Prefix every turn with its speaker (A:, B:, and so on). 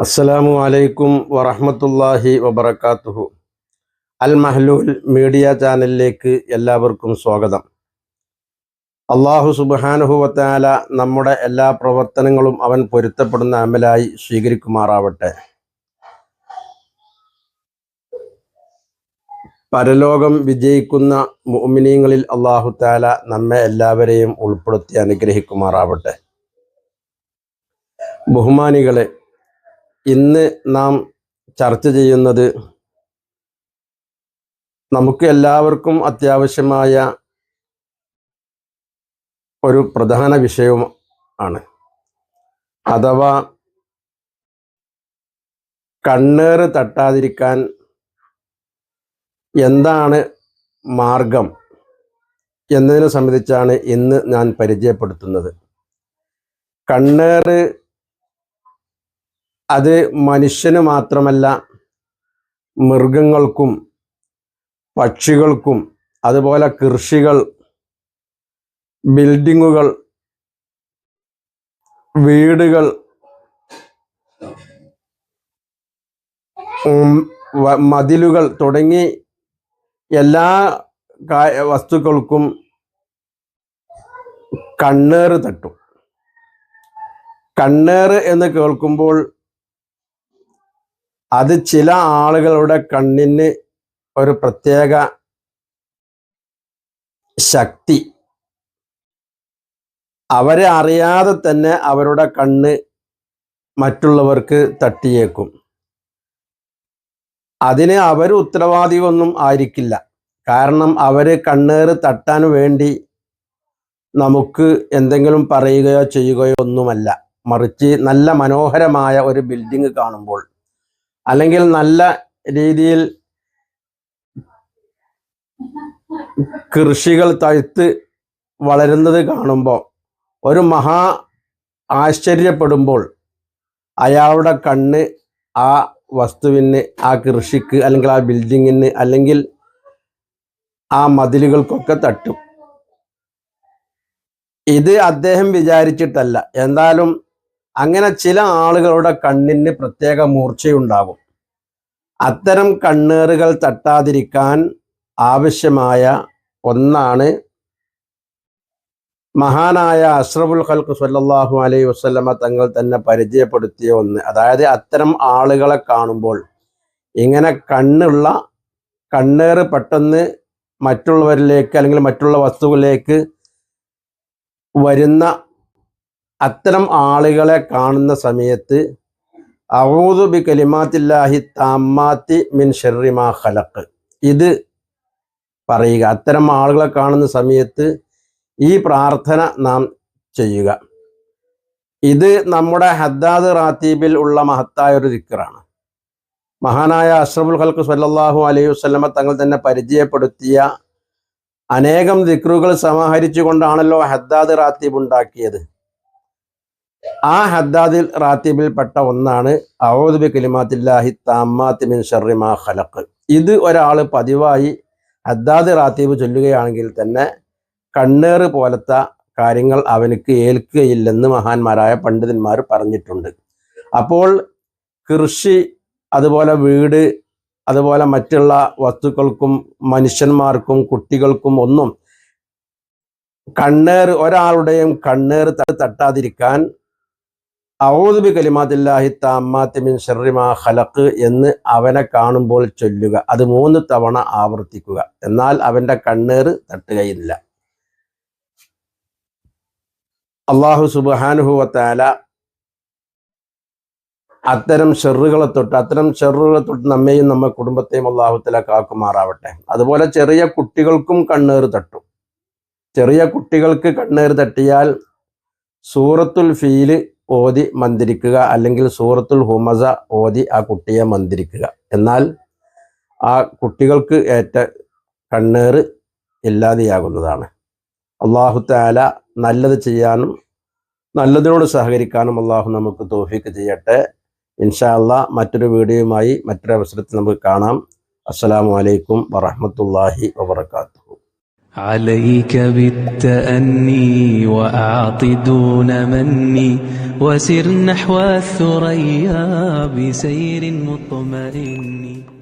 A: അസ്സലാമു അലൈക്കും വറഹ്മത്തുള്ളാഹി വബറകാതുഹു. അൽ മഹ്ലൂൽ മീഡിയ ചാനലിലേക്ക് എല്ലാവർക്കും സ്വാഗതം. അല്ലാഹു സുബ്ഹാനഹു വ തആല നമ്മുടെ എല്ലാ പ്രവർത്തനങ്ങളും അവൻ പൊരുത്തപ്പെടുന്ന അമലായി സ്വീകരിക്കുമാറാവട്ടെ. പരലോകം വിജയിക്കുന്ന മുഅ്മിനീങ്ങളിൽ അല്ലാഹു തആല നമ്മെ എല്ലാവരെയും ഉൾപ്പെടുത്തി അനുഗ്രഹിക്കുമാറാവട്ടെ. ബഹുമാനികളെ, ഇന്ന് നാം ചർച്ച ചെയ്യുന്നത് നമുക്ക് എല്ലാവർക്കും അത്യാവശ്യമായ ഒരു പ്രധാന വിഷയം ആണ്. അഥവാ കണ്ണേറ് തട്ടാതിരിക്കാൻ എന്താണ് മാർഗം എന്നതിനെ സംബന്ധിച്ചാണ് ഇന്ന് ഞാൻ പരിചയപ്പെടുത്തുന്നത്. കണ്ണേറ് അത് മനുഷ്യന് മാത്രമല്ല, മൃഗങ്ങൾക്കും പക്ഷികൾക്കും അതുപോലെ കൃഷികൾ, ബിൽഡിങ്ങുകൾ, വീടുകൾ, മതിലുകൾ തുടങ്ങി എല്ലാ വസ്തുക്കൾക്കും കണ്ണേറ് തട്ടും. കണ്ണേറ് എന്ന് കേൾക്കുമ്പോൾ അത് ചില ആളുകളുടെ കണ്ണിന് ഒരു പ്രത്യേക ശക്തി, അവരെ അറിയാതെ തന്നെ അവരുടെ കണ്ണ് മറ്റുള്ളവർക്ക് തട്ടിയേക്കും. അതിന് അവർ ഉത്തരവാദിയൊന്നും ആയിരിക്കില്ല. കാരണം അവർ കണ്ണേറ് തട്ടാൻ വേണ്ടി നമുക്ക് എന്തെങ്കിലും പറയുകയോ ചെയ്യുകയോ ഒന്നുമല്ല. മറിച്ച് നല്ല മനോഹരമായ ഒരു ബിൽഡിംഗ് കാണുമ്പോൾ, അല്ലെങ്കിൽ നല്ല രീതിയിൽ കൃഷികൾ തഴുത്ത് വളരുന്നത് കാണുമ്പോൾ ഒരു മഹാ ആശ്ചര്യപ്പെടുമ്പോൾ അയാളുടെ കണ്ണ് ആ വസ്തുവിന്, ആ കൃഷിക്ക്, അല്ലെങ്കിൽ ആ ബിൽഡിങ്ങിന്, അല്ലെങ്കിൽ ആ മതിലുകൾക്കൊക്കെ തട്ടും. ഇത് അദ്ദേഹം വിചാരിച്ചിട്ടല്ല. എന്തായാലും അങ്ങനെ ചില ആളുകളുടെ കണ്ണിന് പ്രത്യേക മൂർച്ചയുണ്ടാകും. അത്തരം കണ്ണേറുകൾ തട്ടാതിരിക്കാൻ ആവശ്യമായ ഒന്നാണ് മഹാനായ അഷ്റഫുൽ ഖൽഖ് സ്വല്ലല്ലാഹു അലൈഹി വസല്ലമ തങ്ങൾ തന്നെ പരിചയപ്പെടുത്തിയ ഒന്ന്. അതായത് അത്തരം ആളുകളെ കാണുമ്പോൾ ഇങ്ങനെ കണ്ണേറ് പെട്ടെന്ന് മറ്റുള്ളവരിലേക്ക് അല്ലെങ്കിൽ മറ്റുള്ള വസ്തുക്കളിലേക്ക് വരുന്ന അത്തരം ആളുകളെ കാണുന്ന സമയത്ത് അഊദു ബി കലിമാത്തില്ലാഹി താമ്മാത്തി മിൻ ശർരി മാ ഖലഖ്, ഇത് പറയുക. അത്തരം ആളുകളെ കാണുന്ന സമയത്ത് ഈ പ്രാർത്ഥന നാം ചെയ്യുക. ഇത് നമ്മുടെ ഹദ്ദാദ് റാത്തീബിൽ ഉള്ള മഹത്തായ ഒരു ദിക്റാണ്. മഹാനായ അഷ്റഫുൽ ഖൽഖ് സ്വല്ലല്ലാഹു അലൈഹി വസല്ലമ തങ്ങൾ തന്നെ പരിചയപ്പെടുത്തിയ അനേകം ദിക്റുകൾ സമാഹരിച്ചു കൊണ്ടാണല്ലോ ഹദ്ദാദ് റാത്തീബ് ഉണ്ടാക്കിയത്. ആ ഹദ്ദാദിൽ റാത്തീബിൽപ്പെട്ട ഒന്നാണ് അഊദു ബി കലിമാത്തില്ലാഹി താമ്മാത്തി മിൻ ശർരി മാ ഖലഖ്. ഇത് ഒരാൾ പതിവായി ഹദ്ദാദ് റാത്തീബ് ചൊല്ലുകയാണെങ്കിൽ തന്നെ കണ്ണേറ് പോലത്തെ കാര്യങ്ങൾ അവനക്ക് ഏൽക്കുകയില്ലെന്ന് മഹാന്മാരായ പണ്ഡിതന്മാർ പറഞ്ഞിട്ടുണ്ട്. അപ്പോൾ കൃഷി, അതുപോലെ വീട്, അതുപോലെ മറ്റുള്ള വസ്തുക്കൾക്കും മനുഷ്യന്മാർക്കും കുട്ടികൾക്കും ഒന്നും ഒരാളുടെയും കണ്ണേറ് തട്ടാതിരിക്കാൻ അഊദു ബി കലിമാത്തില്ലാഹി താമ്മാത്തി മിൻ ശർരി മാ ഖലഖ് എന്ന് അവനെ കാണുമ്പോൾ ചൊല്ലുക. അത് 3 തവണ ആവർത്തിക്കുക. എന്നാൽ അവന്റെ കണ്ണേറ് തട്ടുകയില്ല. അല്ലാഹു സുബ്ഹാനഹു വ തആല അത്തരം ഷെറുകളെ തൊട്ട് നമ്മെയും നമ്മുടെ കുടുംബത്തെയും അല്ലാഹു തആല കാക്കുമാറാവട്ടെ. അതുപോലെ ചെറിയ കുട്ടികൾക്കും കണ്ണേറ് തട്ടും. ചെറിയ കുട്ടികൾക്ക് കണ്ണേറ് തട്ടിയാൽ സൂറത്തുൽ ഫീൽ ഓതി മന്ത്രിക്കുക, അല്ലെങ്കിൽ സൂറത്തുൽ ഹുമസ ഓതി ആ കുട്ടിയെ മന്ത്രിക്കുക. എന്നാൽ ആ കുട്ടികൾക്ക് ഏറ്റ കണ്ണേറ് ഇല്ലാതെയാകുന്നതാണ്. അല്ലാഹു തആല നല്ലത് ചെയ്യാനും നല്ലതിനോട് സഹകരിക്കാനും അല്ലാഹു നമുക്ക് തൗഫീഖ് ചെയ്യട്ടെ. ഇൻഷാ അല്ലാഹ് മറ്റൊരു വീഡിയോയുമായി മറ്റൊരു അവസരത്തിൽ നമുക്ക് കാണാം. അസ്സലാമു അലൈക്കും വറഹ്മത്തുള്ളാഹി വബറകാതുഹു.
B: عليك بالتأني وأعط دون مني وسر نحو الثريا بسير مطمئن.